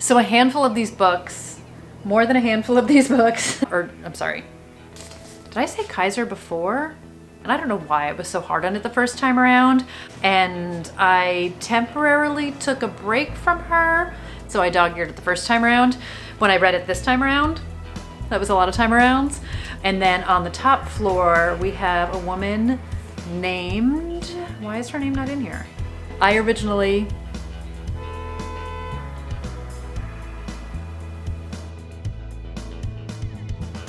So a handful of these books, more than a handful of these books, or I'm sorry, did I say Kaiser before? And I don't know why I was so hard on it the first time around. And I temporarily took a break from her. So I dog-eared it the first time around. When I read it this time around, that was a lot of time arounds. And then on the top floor, we have a woman named, why is her name not in here? I originally,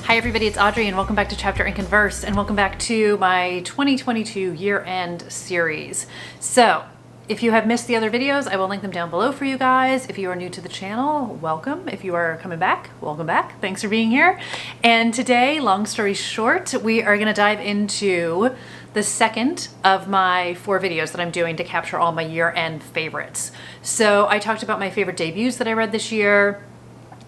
hi everybody, it's Audrey and welcome back to Chapter and Converse and welcome back to my 2022 year-end series. So if you have missed the other videos, I will link them down below for you guys. If you are new to the channel, welcome. If you are coming back, welcome back. Thanks for being here. And today, long story short, we are gonna dive into the second of my 4 videos that I'm doing to capture all my year-end favorites. So I talked about my favorite debuts that I read this year.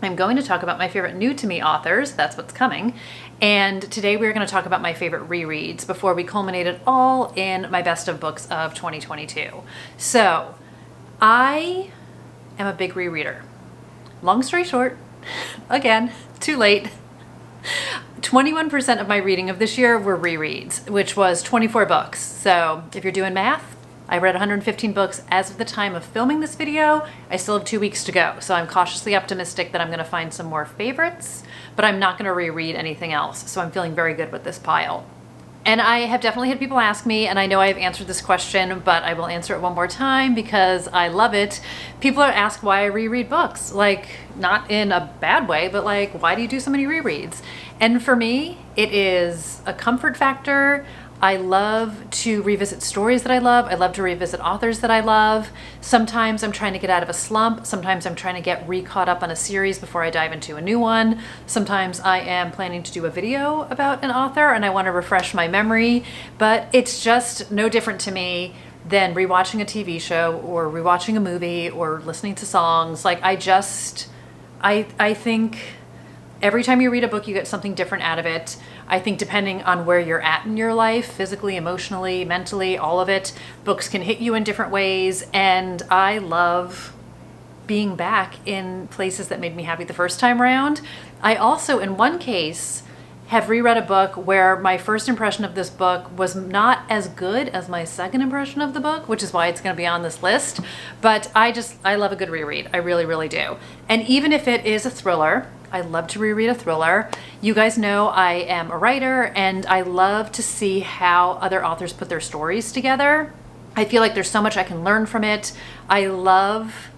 I'm going to talk about my favorite new to me authors, that's what's coming. And today we're going to talk about my favorite rereads before we culminate it all in my best of books of 2022. So I am a big rereader. Long story short, again, too late. 21% of my reading of this year were rereads, which was 24 books. So if you're doing math, I read 115 books as of the time of filming this video. I still have 2 weeks to go, so I'm cautiously optimistic that I'm gonna find some more favorites, but I'm not gonna reread anything else, so I'm feeling very good with this pile. And I have definitely had people ask me, and I know I've answered this question, but I will answer it one more time because I love it. People ask why I reread books, like not in a bad way, but like, why do you do so many rereads? And for me, it is a comfort factor. I love to revisit stories that I love. I love to revisit authors that I love. Sometimes I'm trying to get out of a slump. Sometimes I'm trying to get re-caught up on a series before I dive into a new one. Sometimes I am planning to do a video about an author and I want to refresh my memory, but it's just no different to me than rewatching a TV show or rewatching a movie or listening to songs. Like I think every time you read a book, you get something different out of it. I think depending on where you're at in your life, physically, emotionally, mentally, all of it, books can hit you in different ways. And I love being back in places that made me happy the first time around. I also, in one case, have reread a book where my first impression of this book was not as good as my second impression of the book, which is why it's going to be on this list. But I love a good reread. I really, really do. And even if it is a thriller, I love to reread a thriller. You guys know I am a writer and I love to see how other authors put their stories together. I feel like there's so much I can learn from it. I love,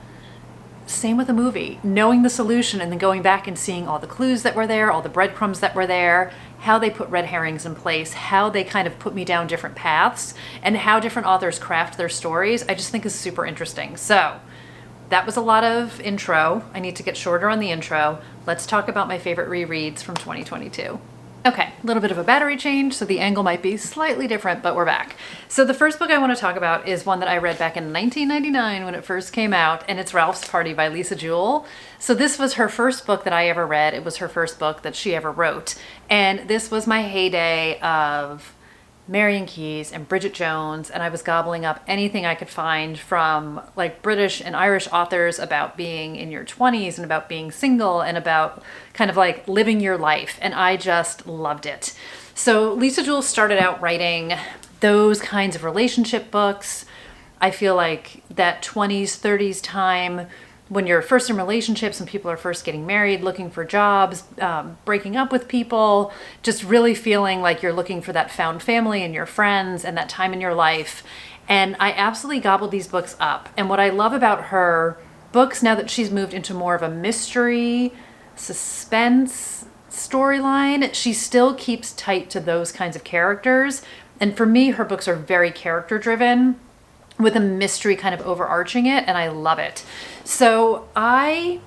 same with a movie, knowing the solution and then going back and seeing all the clues that were there, all the breadcrumbs that were there, how they put red herrings in place, how they kind of put me down different paths, and how different authors craft their stories, I just think is super interesting. So that was a lot of intro. I need to get shorter on the intro. Let's talk about my favorite rereads from 2022. Okay, a little bit of a battery change, so the angle might be slightly different, but we're back. So the first book I want to talk about is one that I read back in 1999 when it first came out, and it's Ralph's Party by Lisa Jewell. So this was her first book that I ever read. It was her first book that she ever wrote. And this was my heyday of Marian Keyes and Bridget Jones, and I was gobbling up anything I could find from like British and Irish authors about being in your 20s and about being single and about kind of like living your life, and I just loved it. So Lisa Jewell started out writing those kinds of relationship books. I feel like that 20s, 30s time when you're first in relationships and people are first getting married, looking for jobs, breaking up with people, just really feeling like you're looking for that found family and your friends and that time in your life. And I absolutely gobbled these books up. And what I love about her books, now that she's moved into more of a mystery, suspense storyline, she still keeps tight to those kinds of characters. And for me, her books are very character driven, with a mystery kind of overarching it, and I love it. So I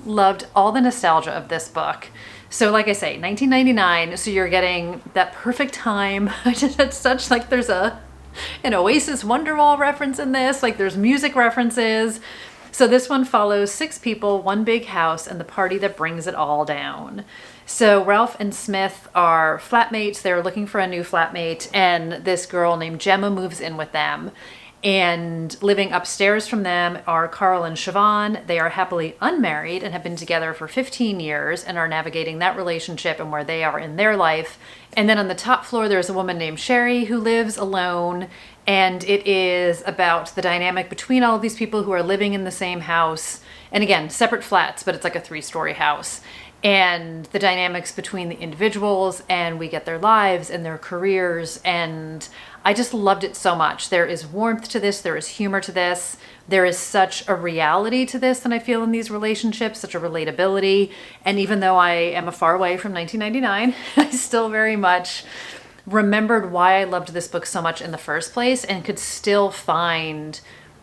loved all the nostalgia of this book. So like I say, 1999, so you're getting that perfect time. I just had such, like, there's an Oasis Wonderwall reference in this, like there's music references. So this one follows 6 people, 1 big house, and the party that brings it all down. So Ralph and Smith are flatmates. They're looking for a new flatmate, and this girl named Gemma moves in with them. And living upstairs from them are Carl and Siobhan. They are happily unmarried and have been together for 15 years and are navigating that relationship and where they are in their life. And then on the top floor, there's a woman named Sherry who lives alone. And it is about the dynamic between all of these people who are living in the same house. And again, separate flats, but it's like a 3-story house. And the dynamics between the individuals, and we get their lives and their careers. And I just loved it so much. There is warmth to this. There is humor to this. There is such a reality to this that I feel in these relationships, such a relatability. And even though I am a far away from 1999, I still very much remembered why I loved this book so much in the first place and could still find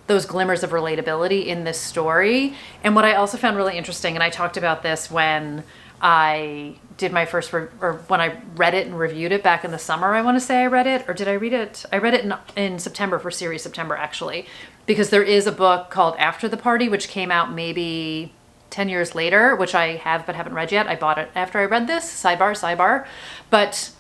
those glimmers of relatability in this story. And what I also found really interesting, and I talked about this when I did my first, or when I read it and reviewed it back in the summer, I want to say I read it, or did I read it? I read it in September for Series September, actually, because there is a book called After the Party, which came out maybe 10 years later, which I have but haven't read yet. I bought it after I read this, sidebar. But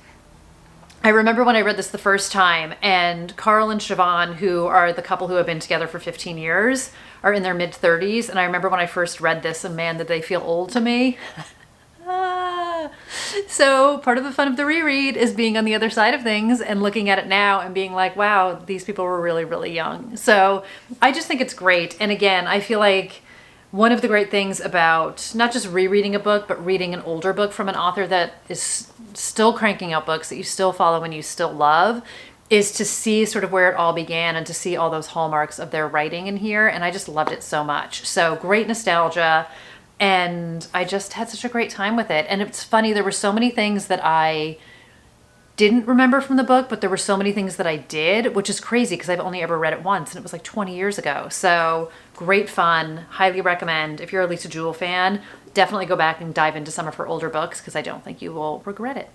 I remember when I read this the first time, and Carl and Siobhan, who are the couple who have been together for 15 years, are in their mid-30s. And I remember when I first read this, and man, did they feel old to me. So part of the fun of the reread is being on the other side of things and looking at it now and being like, wow, these people were really, really young. So I just think it's great. And again, I feel like one of the great things about not just rereading a book, but reading an older book from an author that is still cranking out books that you still follow and you still love, is to see sort of where it all began and to see all those hallmarks of their writing in here. And I just loved it so much. So great nostalgia. And I just had such a great time with it. And it's funny, there were so many things that I didn't remember from the book, but there were so many things that I did, which is crazy because I've only ever read it once and it was like 20 years ago. So great fun, highly recommend. If you're a Lisa Jewell fan, definitely go back and dive into some of her older books because I don't think you will regret it.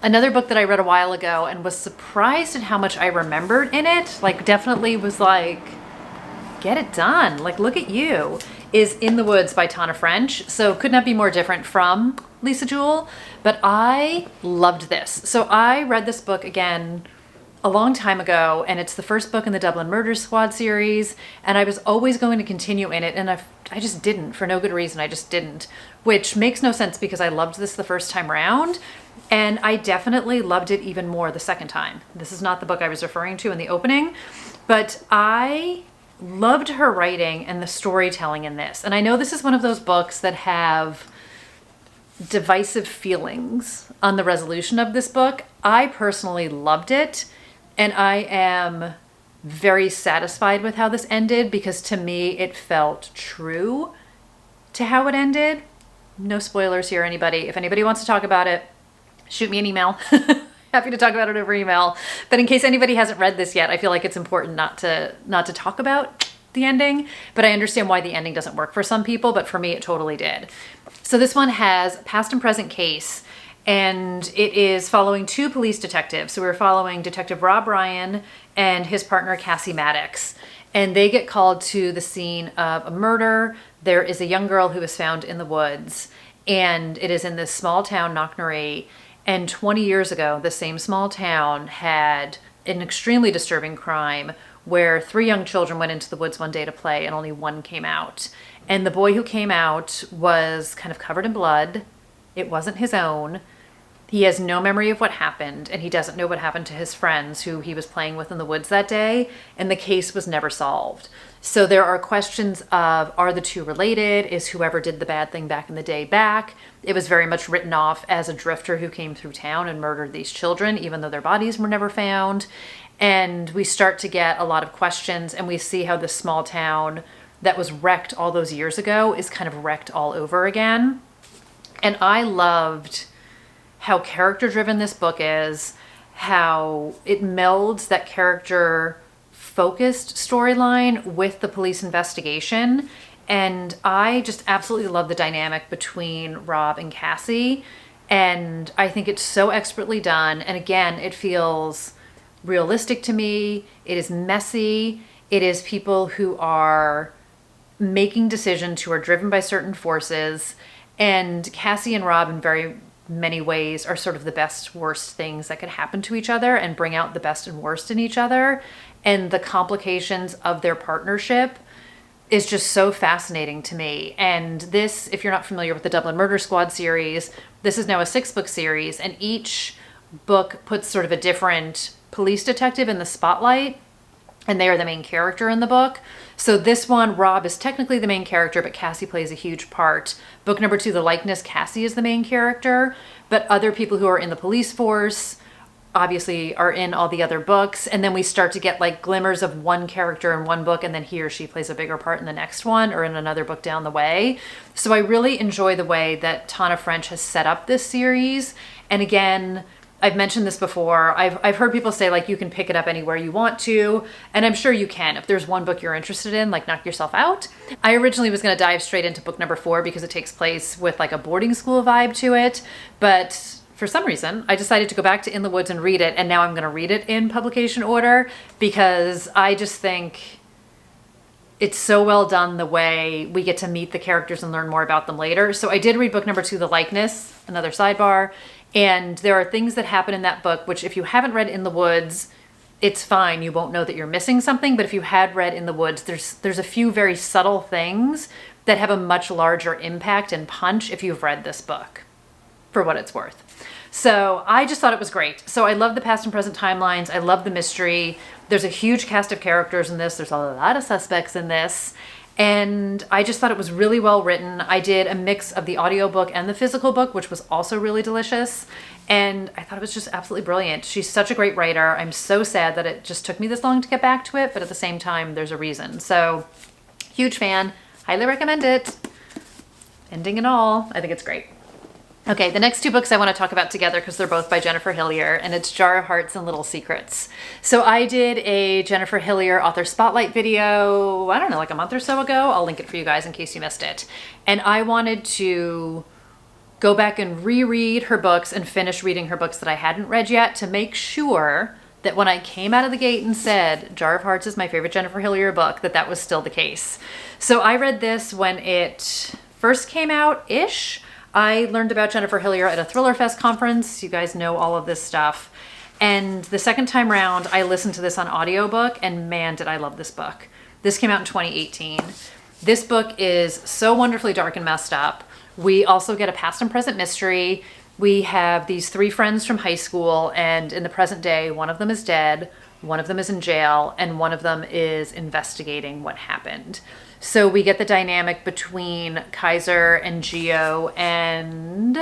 Another book that I read a while ago and was surprised at how much I remembered in it, like definitely was like, get it done, like look at you, is In the Woods by Tana French. So could not be more different from Lisa Jewell, but I loved this. So I read this book again a long time ago, and it's the first book in the Dublin Murder Squad series, and I was always going to continue in it, and I just didn't, for no good reason. I just didn't, which makes no sense because I loved this the first time around, and I definitely loved it even more the second time. This is not the book I was referring to in the opening, but I loved her writing and the storytelling in this. And I know this is one of those books that have divisive feelings on the resolution of this book. I personally loved it, and I am very satisfied with how this ended because to me it felt true to how it ended. No spoilers here, anybody. If anybody wants to talk about it, shoot me an email. Happy to talk about it over email. But in case anybody hasn't read this yet, I feel like it's important not to talk about the ending, but I understand why the ending doesn't work for some people, but for me it totally did. So this one has past and present case, and it is following two police detectives. So we're following Detective Rob Ryan and his partner Cassie Maddox, and they get called to the scene of a murder. There is a young girl who is found in the woods, and it is in this small town, Knocknarea. And 20 years ago, the same small town had an extremely disturbing crime where 3 young children went into the woods one day to play and only one came out. And the boy who came out was kind of covered in blood. It wasn't his own. He has no memory of what happened, and he doesn't know what happened to his friends who he was playing with in the woods that day, and the case was never solved. So there are questions of, are the two related? Is whoever did the bad thing back in the day back? It was very much written off as a drifter who came through town and murdered these children, even though their bodies were never found. And we start to get a lot of questions, and we see how this small town that was wrecked all those years ago is kind of wrecked all over again. And I loved how character-driven this book is, how it melds that character-focused storyline with the police investigation. And I just absolutely love the dynamic between Rob and Cassie. And I think it's so expertly done. And again, it feels realistic to me. It is messy. It is people who are making decisions, who are driven by certain forces. And Cassie and Rob, in very many ways are sort of the best, worst things that could happen to each other and bring out the best and worst in each other. And the complications of their partnership is just so fascinating to me. And this, if you're not familiar with the Dublin Murder Squad series, this is now a 6-book series, and each book puts sort of a different police detective in the spotlight, and they are the main character in the book. So this one, Rob is technically the main character, but Cassie plays a huge part. Book number 2, The Likeness, Cassie is the main character, but other people who are in the police force obviously are in all the other books. And then we start to get like glimmers of one character in one book, and then he or she plays a bigger part in the next one or in another book down the way. So I really enjoy the way that Tana French has set up this series. And again, I've mentioned this before. I've heard people say like you can pick it up anywhere you want to, and I'm sure you can. If there's one book you're interested in, like knock yourself out. I originally was going to dive straight into book number 4 because it takes place with like a boarding school vibe to it, but for some reason I decided to go back to In the Woods and read it, and now I'm going to read it in publication order because I just think it's so well done the way we get to meet the characters and learn more about them later. So I did read book number 2, The Likeness, another sidebar. And there are things that happen in that book, which if you haven't read In the Woods, it's fine. You won't know that you're missing something. But if you had read In the Woods, there's a few very subtle things that have a much larger impact and punch if you've read this book, for what it's worth. So I just thought it was great. So I love the past and present timelines. I love the mystery. There's a huge cast of characters in this. There's a lot of suspects in this. And I just thought it was really well written. I did a mix of the audiobook and the physical book, which was also really delicious. And I thought it was just absolutely brilliant. She's such a great writer. I'm so sad that it just took me this long to get back to it, but at the same time, there's a reason. So huge fan, highly recommend it. Ending and all, I think it's great. Okay, the next 2 books I want to talk about together because they're both by Jennifer Hillier, and it's Jar of Hearts and Little Secrets. So I did a Jennifer Hillier author spotlight video, I don't know, like a month or so ago. I'll link it for you guys in case you missed it. And I wanted to go back and reread her books and finish reading her books that I hadn't read yet to make sure that when I came out of the gate and said Jar of Hearts is my favorite Jennifer Hillier book, that was still the case. So I read this when it first came out-ish. I learned about Jennifer Hillier at a Thriller Fest conference. You guys know all of this stuff. And the second time round, I listened to this on audiobook, and man, did I love this book. This came out in 2018. This book is so wonderfully dark and messed up. We also get a past and present mystery. We have these 3 friends from high school, and in the present day, one of them is dead, one of them is in jail, and one of them is investigating what happened. So we get the dynamic between Kaiser and Gio and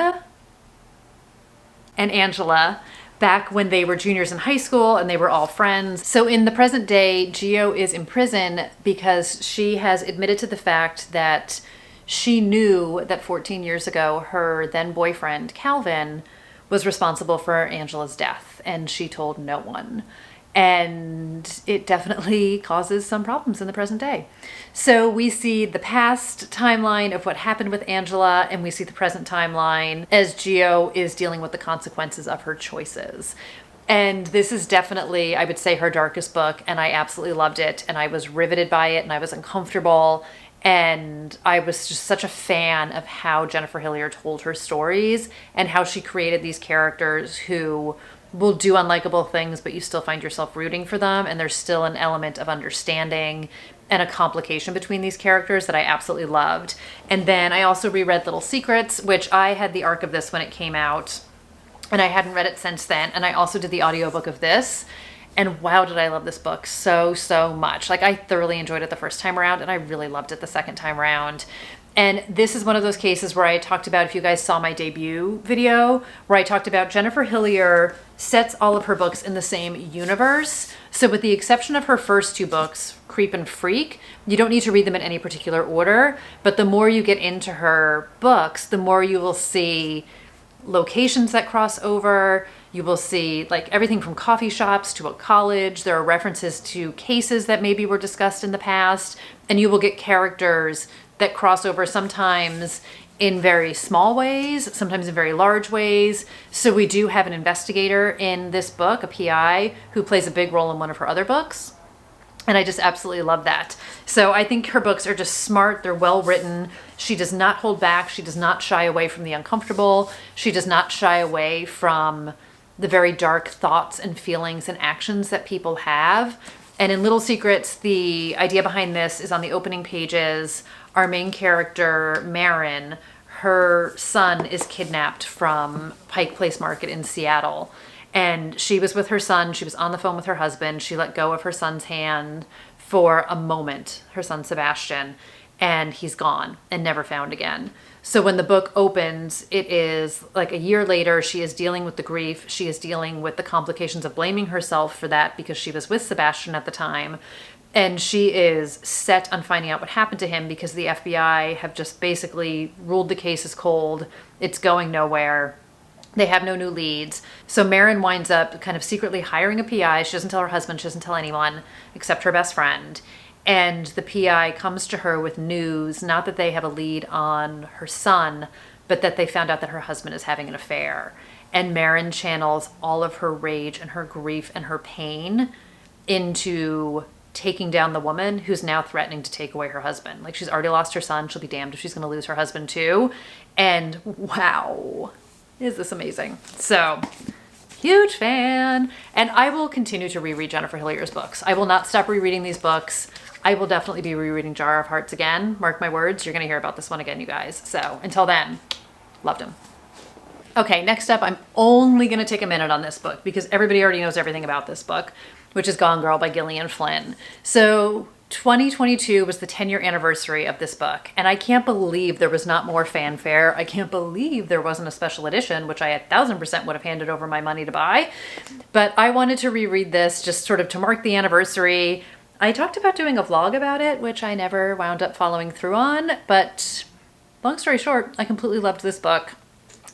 Angela back when they were juniors in high school and they were all friends. So in the present day, Gio is in prison because she has admitted to the fact that she knew that 14 years ago, her then boyfriend, Calvin, was responsible for Angela's death, and she told no one. And it definitely causes some problems in the present day. So we see the past timeline of what happened with Angela, and we see the present timeline as Gio is dealing with the consequences of her choices. And this is definitely, I would say, her darkest book, and I absolutely loved it, and I was riveted by it, and I was uncomfortable, and I was just such a fan of how Jennifer Hillier told her stories and how she created these characters who will do unlikable things, but you still find yourself rooting for them, and there's still an element of understanding and a complication between these characters that I absolutely loved. And then I also reread Little Secrets, which I had the arc of this when it came out, and I hadn't read it since then. And I also did the audiobook of this, and wow, did I love this book so much. Like, I thoroughly enjoyed it the first time around, and I really loved it the second time around. And this is one of those cases where I talked about, if you guys saw my debut video, where I talked about Jennifer Hillier sets all of her books in the same universe. So with the exception of her first 2 books, Creep and Freak, you don't need to read them in any particular order, but the more you get into her books, the more you will see locations that cross over. You will see like everything from coffee shops to a college. There are references to cases that maybe were discussed in the past, and you will get characters that cross over sometimes in very small ways, sometimes in very large ways. So we do have an investigator in this book, a PI, who plays a big role in one of her other books. And I just absolutely love that. So I think her books are just smart. They're well written. She does not hold back. She does not shy away from the uncomfortable. She does not shy away from the very dark thoughts and feelings and actions that people have. And in Little Secrets, the idea behind this is on the opening pages. Our main character, Marin, her son is kidnapped from Pike Place Market in Seattle. And she was with her son. She was on the phone with her husband. She let go of her son's hand for a moment, her son Sebastian, and he's gone and never found again. So when the book opens, it is like a year later. She is dealing with the grief. She is dealing with the complications of blaming herself for that because she was with Sebastian at the time. And she is set on finding out what happened to him because the FBI have just basically ruled the case as cold. It's going nowhere. They have no new leads. So Marin winds up kind of secretly hiring a PI. She doesn't tell her husband, she doesn't tell anyone except her best friend. And the PI comes to her with news, not that they have a lead on her son, but that they found out that her husband is having an affair. And Marin channels all of her rage and her grief and her pain into taking down the woman who's now threatening to take away her husband. Like, she's already lost her son. She'll be damned if she's going to lose her husband too. And wow. Is this amazing? So, huge fan. And I will continue to reread Jennifer Hillier's books. I will not stop rereading these books. I will definitely be rereading Jar of Hearts again. Mark my words, you're going to hear about this one again, you guys. So, until then, loved him. Okay, next up, I'm only going to take a minute on this book because everybody already knows everything about this book, which is Gone Girl by Gillian Flynn. So, 2022 was the 10-year anniversary of this book, and I can't believe there was not more fanfare. I can't believe there wasn't a special edition, which I 1,000% would have handed over my money to buy. But I wanted to reread this just sort of to mark the anniversary. I talked about doing a vlog about it, which I never wound up following through on, but long story short, I completely loved this book.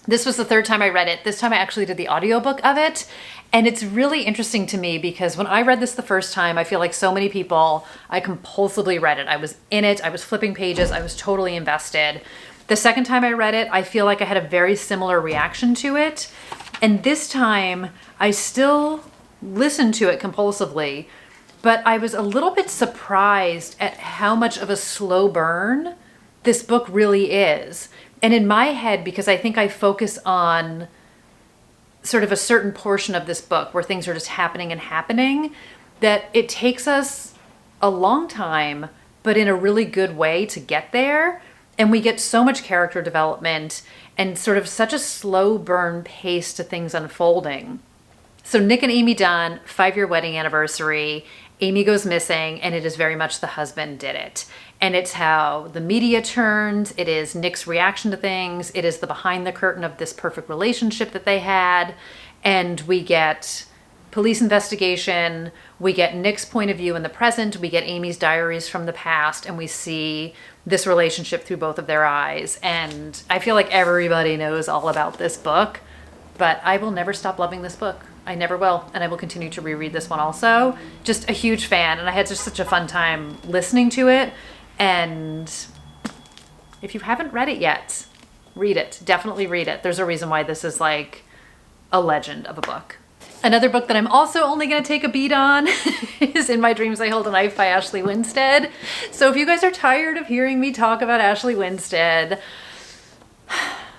This was the third time I read it. This time I actually did the audiobook of it. And it's really interesting to me because when I read this the first time, I feel like so many people, I compulsively read it. I was in it, I was flipping pages, I was totally invested. The second time I read it, I feel like I had a very similar reaction to it. And this time, I still listened to it compulsively, but I was a little bit surprised at how much of a slow burn this book really is. And in my head, because I think I focus on sort of a certain portion of this book where things are just happening and happening, that it takes us a long time, but in a really good way to get there. And we get so much character development and sort of such a slow burn pace to things unfolding. So Nick and Amy Dunn, 5-year wedding anniversary. Amy goes missing, and it is very much the husband did it. And it's how the media turns. It is Nick's reaction to things. It is the behind the curtain of this perfect relationship that they had. And we get police investigation. We get Nick's point of view in the present. We get Amy's diaries from the past. And we see this relationship through both of their eyes. And I feel like everybody knows all about this book. But I will never stop loving this book. I never will. And I will continue to reread this one also. Just a huge fan. And I had just such a fun time listening to it. And if you haven't read it yet, read it. Definitely read it. There's a reason why this is like a legend of a book. Another book that I'm also only going to take a beat on is In My Dreams I Hold a Knife by Ashley Winstead. So if you guys are tired of hearing me talk about Ashley Winstead,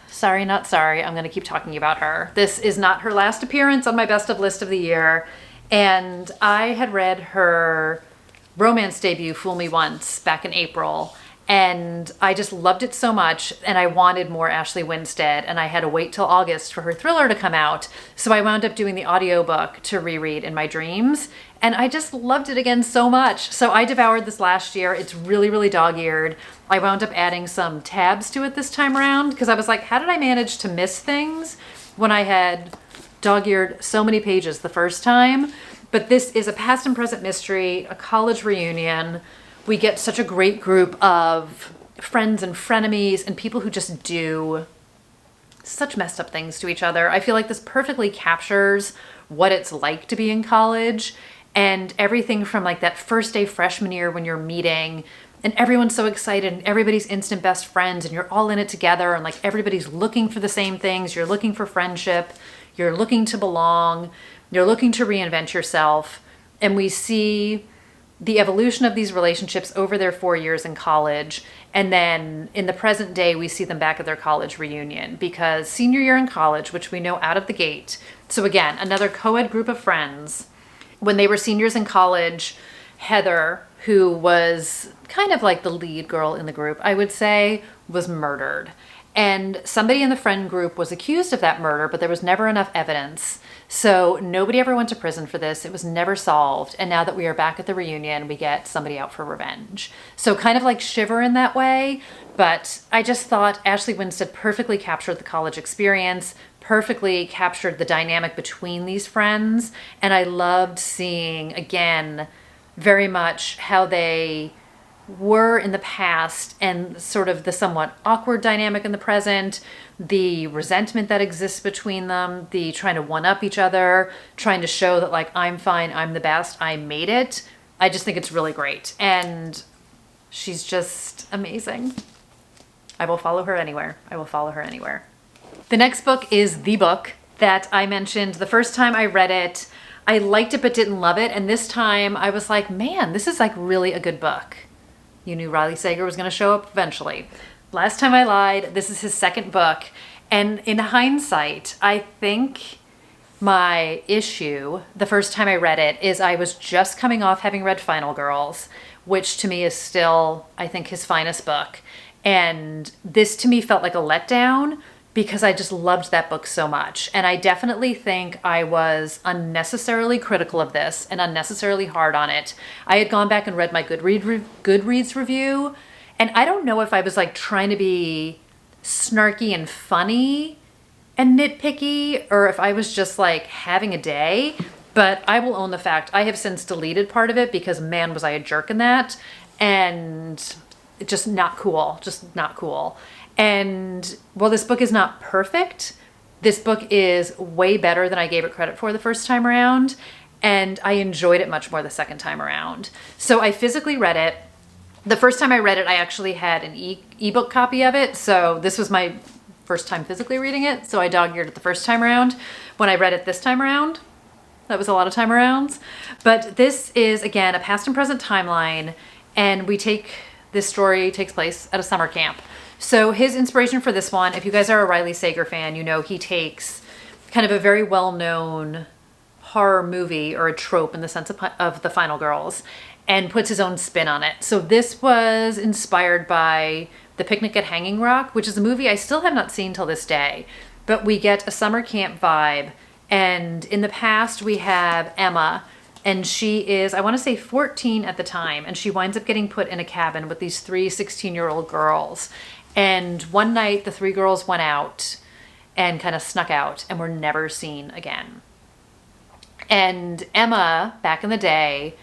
sorry, not sorry. I'm going to keep talking about her. This is not her last appearance on my best of list of the year. And I had read her romance debut, Fool Me Once, back in April. And I just loved it so much, and I wanted more Ashley Winstead, and I had to wait till August for her thriller to come out. So I wound up doing the audiobook to reread In My Dreams, and I just loved it again so much. So I devoured this last year. It's really, really dog-eared. I wound up adding some tabs to it this time around, because I was like, how did I manage to miss things when I had dog-eared so many pages the first time? But this is a past and present mystery, a college reunion. We get such a great group of friends and frenemies and people who just do such messed up things to each other. I feel like this perfectly captures what it's like to be in college, and everything from like that first day freshman year when you're meeting and everyone's so excited and everybody's instant best friends and you're all in it together and like everybody's looking for the same things. You're looking for friendship. You're looking to belong. You're looking to reinvent yourself. And we see the evolution of these relationships over their 4 years in college. And then in the present day, we see them back at their college reunion, because senior year in college, which we know out of the gate. So again, another co-ed group of friends. When they were seniors in college, Heather, who was kind of like the lead girl in the group, I would say, was murdered. And somebody in the friend group was accused of that murder, but there was never enough evidence. So nobody ever went to prison for this. It was never solved. And now that we are back at the reunion, we get somebody out for revenge. So kind of like Shiver in that way. But I just thought Ashley Winstead perfectly captured the college experience, perfectly captured the dynamic between these friends. And I loved seeing, again, very much how they were in the past and sort of the somewhat awkward dynamic in the present, the resentment that exists between them, the trying to one-up each other, trying to show that like, I'm fine, I'm the best, I made it. I just think it's really great. And she's just amazing. I will follow her anywhere. I will follow her anywhere. The next book is the book that I mentioned the first time I read it. I liked it but didn't love it. And this time I was like, man, this is like really a good book. You knew Riley Sager was going to show up eventually. Last time I lied, this is his second book. And in hindsight, I think my issue the first time I read it is I was just coming off having read Final Girls, which to me is still, I think, his finest book. And this to me felt like a letdown because I just loved that book so much. And I definitely think I was unnecessarily critical of this and unnecessarily hard on it. I had gone back and read my Goodreads review, and I don't know if I was like trying to be snarky and funny and nitpicky, or if I was just like having a day, but I will own the fact I have since deleted part of it because man, was I a jerk in that, and just not cool, just not cool. And while this book is not perfect, this book is way better than I gave it credit for the first time around. And I enjoyed it much more the second time around. So I physically read it. The first time I read it, I actually had an ebook copy of it. So this was my first time physically reading it. So I dog-eared it the first time around. When I read it this time around, that was a lot of time arounds. But this is, again, a past and present timeline. And this story takes place at a summer camp. So his inspiration for this one, if you guys are a Riley Sager fan, you know he takes kind of a very well-known horror movie or a trope in the sense of the Final Girls and puts his own spin on it. So this was inspired by The Picnic at Hanging Rock, which is a movie I still have not seen till this day. But we get a summer camp vibe. And in the past, we have Emma, and she is, I want to say 14 at the time, and she winds up getting put in a cabin with these three 16-year-old girls. And one night the three girls went out and kind of snuck out and were never seen again. And Emma, back in the day,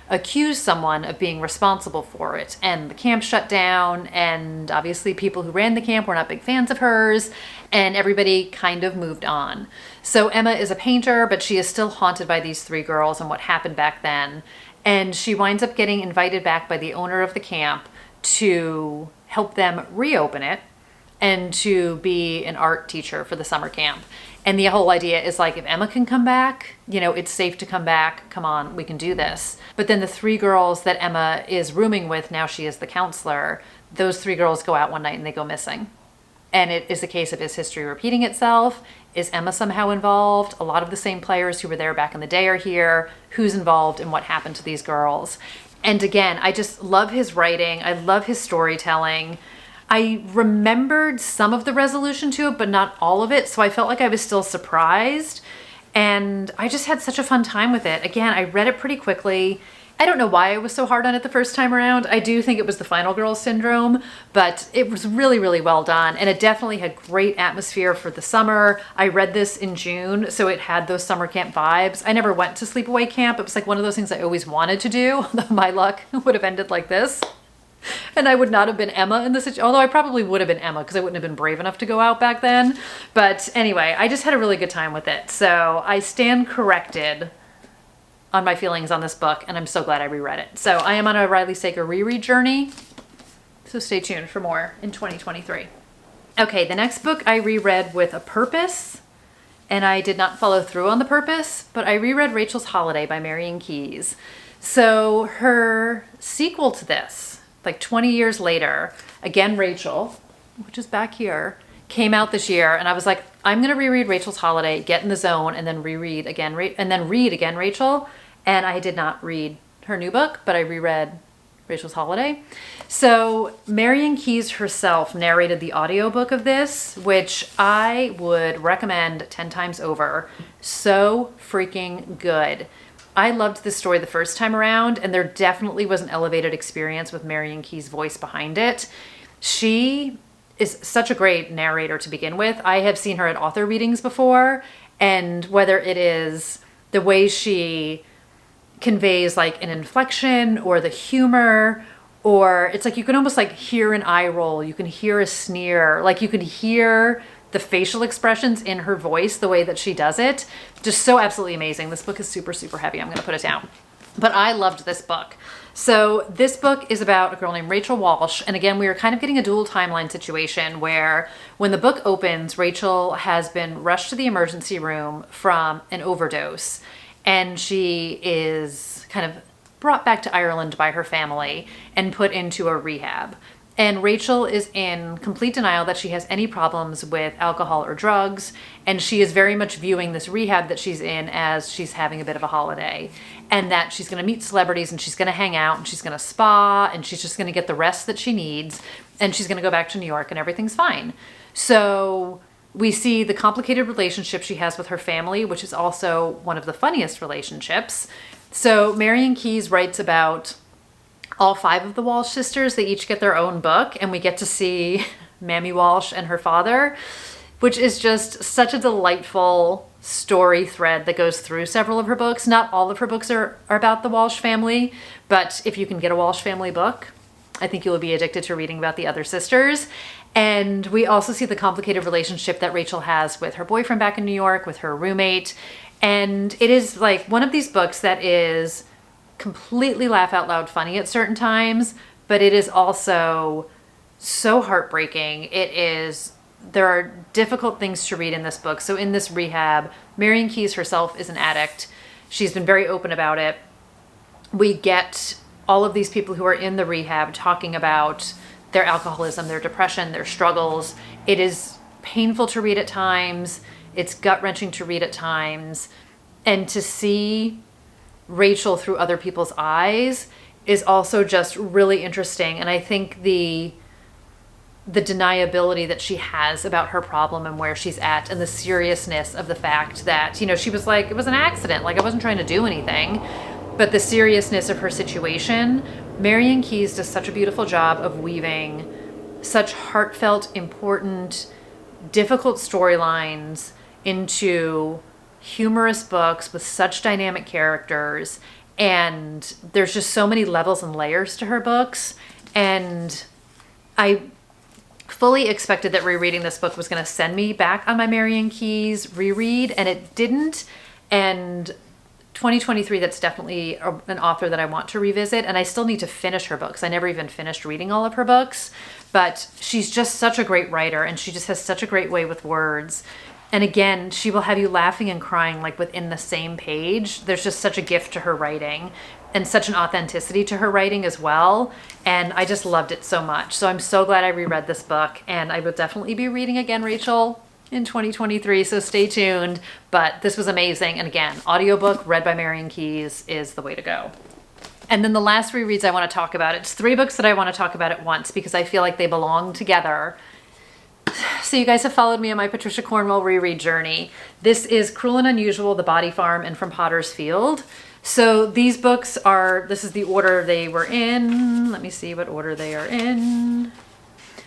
accused someone of being responsible for it. And the camp shut down, and obviously people who ran the camp were not big fans of hers, and everybody kind of moved on. So Emma is a painter, but she is still haunted by these three girls and what happened back then. And she winds up getting invited back by the owner of the camp to help them reopen it and to be an art teacher for the summer camp. And the whole idea is like, if Emma can come back, you know, it's safe to come back. Come on, we can do this. But then the three girls that Emma is rooming with, now she is the counselor, those three girls go out one night and they go missing. And it is a case of, is history repeating itself? Is Emma somehow involved? A lot of the same players who were there back in the day are here. Who's involved and what happened to these girls? And again, I just love his writing. I love his storytelling. I remembered some of the resolution to it, but not all of it. So I felt like I was still surprised. And I just had such a fun time with it. Again, I read it pretty quickly. I don't know why I was so hard on it the first time around. I do think it was the Final Girls syndrome, but it was really, really well done. And it definitely had great atmosphere for the summer. I read this in June, so it had those summer camp vibes. I never went to sleepaway camp. It was like one of those things I always wanted to do. My luck would have ended like this. And I would not have been Emma in this situation, although I probably would have been Emma because I wouldn't have been brave enough to go out back then. But anyway, I just had a really good time with it. So I stand corrected on my feelings on this book, and I'm so glad I reread it. So I am on a Riley Sager reread journey, so stay tuned for more in 2023. Okay, the next book I reread with a purpose, and I did not follow through on the purpose, but I reread Rachel's Holiday by Marian Keyes. So her sequel to this, like 20 years later, again, Rachel, which is back here, came out this year. And I was like, I'm going to reread Rachel's Holiday, get in the zone, and then reread again, and then read again Rachel. And I did not read her new book, but I reread Rachel's Holiday. So Marian Keyes herself narrated the audiobook of this, which I would recommend 10 times over. So freaking good. I loved this story the first time around, and there definitely was an elevated experience with Marian Keyes' voice behind it. She is such a great narrator to begin with. I have seen her at author readings before, and whether it is the way she conveys like an inflection or the humor, or it's like you can almost like hear an eye roll, you can hear a sneer, like you can hear the facial expressions in her voice, the way that she does it. Just so absolutely amazing. This book is super, super heavy. I'm going to put it down. But I loved this book. So this book is about a girl named Rachel Walsh. And again, we are kind of getting a dual timeline situation where when the book opens, Rachel has been rushed to the emergency room from an overdose. And she is kind of brought back to Ireland by her family and put into a rehab. And Rachel is in complete denial that she has any problems with alcohol or drugs. And she is very much viewing this rehab that she's in as she's having a bit of a holiday. And that she's going to meet celebrities and she's going to hang out and she's going to spa and she's just going to get the rest that she needs. And she's going to go back to New York and everything's fine. So we see the complicated relationship she has with her family, which is also one of the funniest relationships. So Marian Keyes writes about all 5 of the Walsh sisters. They each get their own book, and we get to see Mammy Walsh and her father, which is just such a delightful story thread that goes through several of her books. Not all of her books are about the Walsh family, but if you can get a Walsh family book, I think you will be addicted to reading about the other sisters. And we also see the complicated relationship that Rachel has with her boyfriend back in New York, with her roommate. And it is like one of these books that is completely laugh out loud funny at certain times, but it is also so heartbreaking. There are difficult things to read in this book. So in this rehab, Marian Keyes herself is an addict. She's been very open about it. We get all of these people who are in the rehab talking about their alcoholism, their depression, their struggles. It is painful to read at times. It's gut-wrenching to read at times. And to see Rachel through other people's eyes is also just really interesting. And I think the deniability that she has about her problem and where she's at, and the seriousness of the fact that, you know, she was like, it was an accident, like I wasn't trying to do anything. But the seriousness of her situation, Marian Keyes does such a beautiful job of weaving such heartfelt, important, difficult storylines into humorous books with such dynamic characters. And there's just so many levels and layers to her books. And I fully expected that rereading this book was going to send me back on my Marian Keyes reread, and it didn't. And 2023, that's definitely an author that I want to revisit, and I still need to finish her books. I never even finished reading all of her books, but she's just such a great writer, and she just has such a great way with words. And again, she will have you laughing and crying like within the same page. There's just such a gift to her writing and such an authenticity to her writing as well. And I just loved it so much. So I'm so glad I reread this book, and I will definitely be reading again, Rachel, in 2023. So stay tuned. But this was amazing. And again, audiobook read by Marian Keyes is the way to go. And then the last rereads I want to talk about, it's 3 books that I want to talk about at once because I feel like they belong together. So you guys have followed me on my Patricia Cornwell reread journey. This is Cruel and Unusual, The Body Farm, and From Potter's Field. So these books are, this is the order they were in. Let me see what order they are in.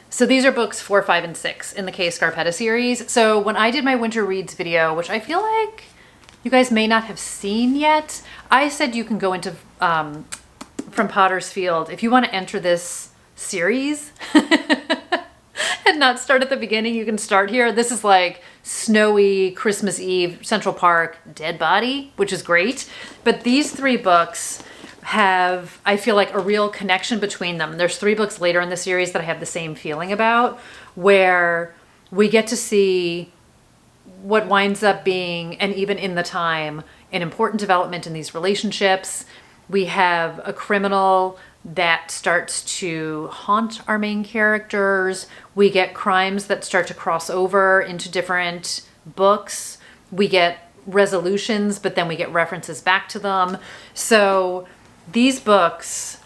So these are books 4, 5, and 6 in the Kay Scarpetta series. So when I did my winter reads video, which I feel like you guys may not have seen yet, I said you can go into From Potter's Field if you want to enter this series. And not start at the beginning, you can start here. This is like snowy Christmas Eve, Central Park, dead body, which is great. But these 3 books have, I feel like, a real connection between them. There's 3 books later in the series that I have the same feeling about, where we get to see what winds up being, and even in the time, an important development in these relationships. We have a criminal that starts to haunt our main characters. We get crimes that start to cross over into different books. We get resolutions, but then we get references back to them. So these books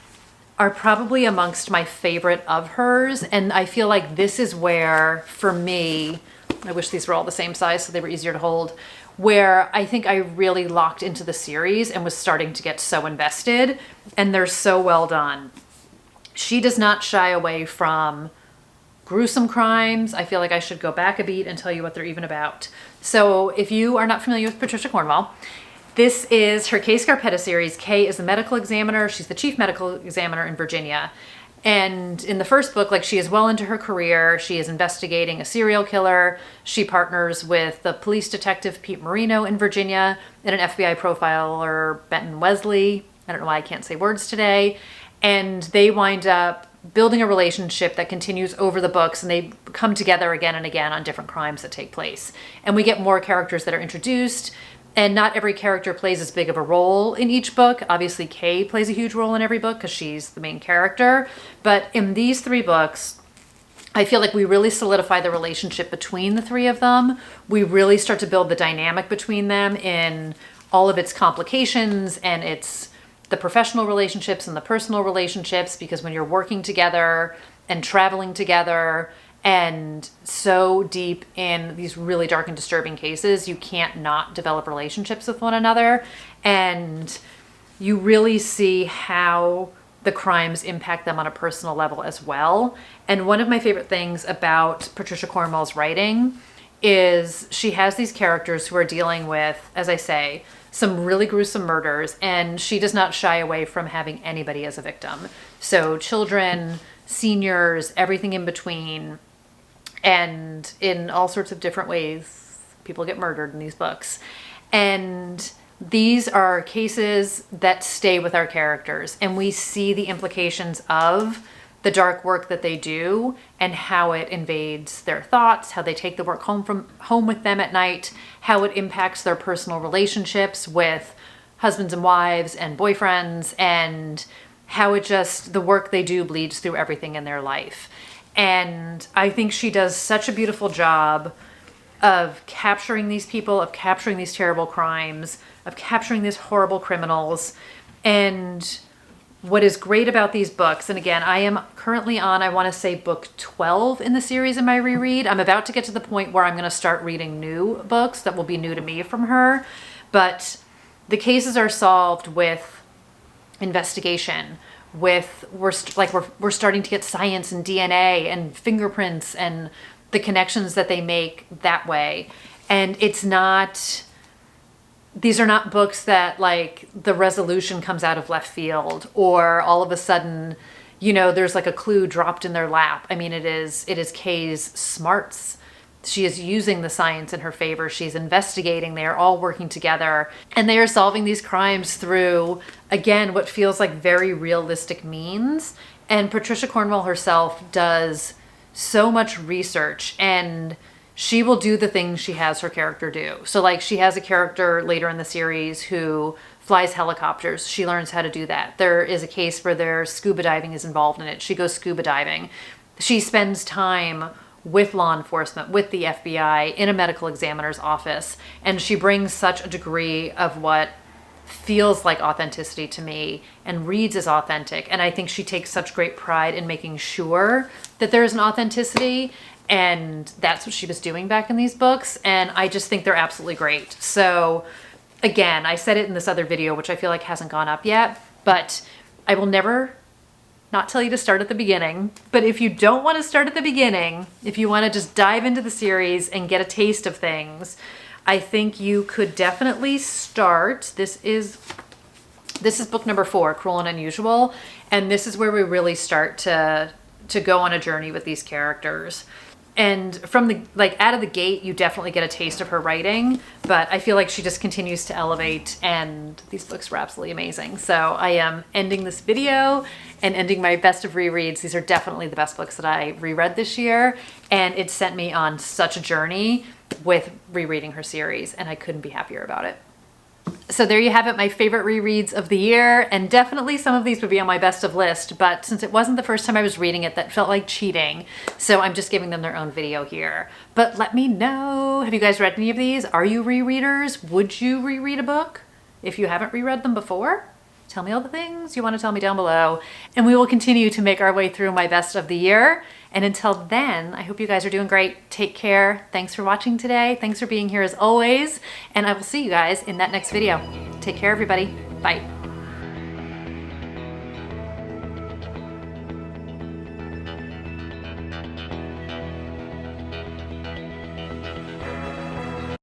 are probably amongst my favorite of hers. And I feel like this is where, for me, I wish these were all the same size so they were easier to hold, where I think I really locked into the series and was starting to get so invested, and they're so well done. She does not shy away from gruesome crimes. I feel like I should go back a beat and tell you what they're even about. So if you are not familiar with Patricia Cornwell, this is her Kay Scarpetta series. Kay is the medical examiner. She's the chief medical examiner in Virginia. And in the first book, like, she is well into her career. She is investigating a serial killer. She partners with the police detective Pete Marino in Virginia and an FBI profiler, Benton Wesley. I don't know why I can't say words today. And they wind up building a relationship that continues over the books, and they come together again and again on different crimes that take place. And we get more characters that are introduced. And not every character plays as big of a role in each book. Obviously, Kay plays a huge role in every book because she's the main character. But in these 3 books, I feel like we really solidify the relationship between the 3 of them. We really start to build the dynamic between them in all of its complications and the professional relationships and the personal relationships, because when you're working together and traveling together and so deep in these really dark and disturbing cases, you can't not develop relationships with one another. And you really see how the crimes impact them on a personal level as well. And one of my favorite things about Patricia Cornwell's writing is she has these characters who are dealing with, as I say, some really gruesome murders, and she does not shy away from having anybody as a victim. So children, seniors, everything in between. And in all sorts of different ways, people get murdered in these books. And these are cases that stay with our characters, and we see the implications of the dark work that they do and how it invades their thoughts, how they take the work home with them at night, how it impacts their personal relationships with husbands and wives and boyfriends, and how the work they do bleeds through everything in their life. And I think she does such a beautiful job of capturing these people, of capturing these terrible crimes, of capturing these horrible criminals. And what is great about these books, and again, I am currently on, I want to say, book 12 in the series in my reread. I'm about to get to the point where I'm going to start reading new books that will be new to me from her. But the cases are solved with investigation, we're starting to get science and DNA and fingerprints and the connections that they make that way. And these are not books that, like, the resolution comes out of left field, or all of a sudden, there's like a clue dropped in their lap. I mean, it is Kay's smarts. She is using the science in her favor. She's investigating. They are all working together, and they are solving these crimes through, again, what feels like very realistic means. And Patricia Cornwell herself does so much research, and she will do the things she has her character do. So, like, she has a character later in the series who flies helicopters. She learns how to do that. There is a case where their scuba diving is involved in it. She goes scuba diving. She spends time with law enforcement, with the FBI, in a medical examiner's office. And she brings such a degree of what feels like authenticity to me and reads as authentic. And I think she takes such great pride in making sure that there is an authenticity. And that's what she was doing back in these books. And I just think they're absolutely great. So again, I said it in this other video, which I feel like hasn't gone up yet, but I will never not tell you to start at the beginning. But if you don't want to start at the beginning, if you want to just dive into the series and get a taste of things, I think you could definitely start. This is book number 4, Cruel and Unusual. And this is where we really start to go on a journey with these characters. And from out of the gate, you definitely get a taste of her writing, but I feel like she just continues to elevate, and these books were absolutely amazing. So I am ending this video and ending my best of rereads. These are definitely the best books that I reread this year, and it sent me on such a journey with rereading her series, and I couldn't be happier about it. So there you have it, my favorite rereads of the year, and definitely some of these would be on my best of list, but since it wasn't the first time I was reading it, that felt like cheating, so I'm just giving them their own video here. But let me know, have you guys read any of these? Are you rereaders? Would you reread a book if you haven't reread them before? Tell me all the things you want to tell me down below, and we will continue to make our way through my best of the year. And until then, I hope you guys are doing great. Take care. Thanks for watching today. Thanks for being here as always. And I will see you guys in that next video. Take care, everybody. Bye.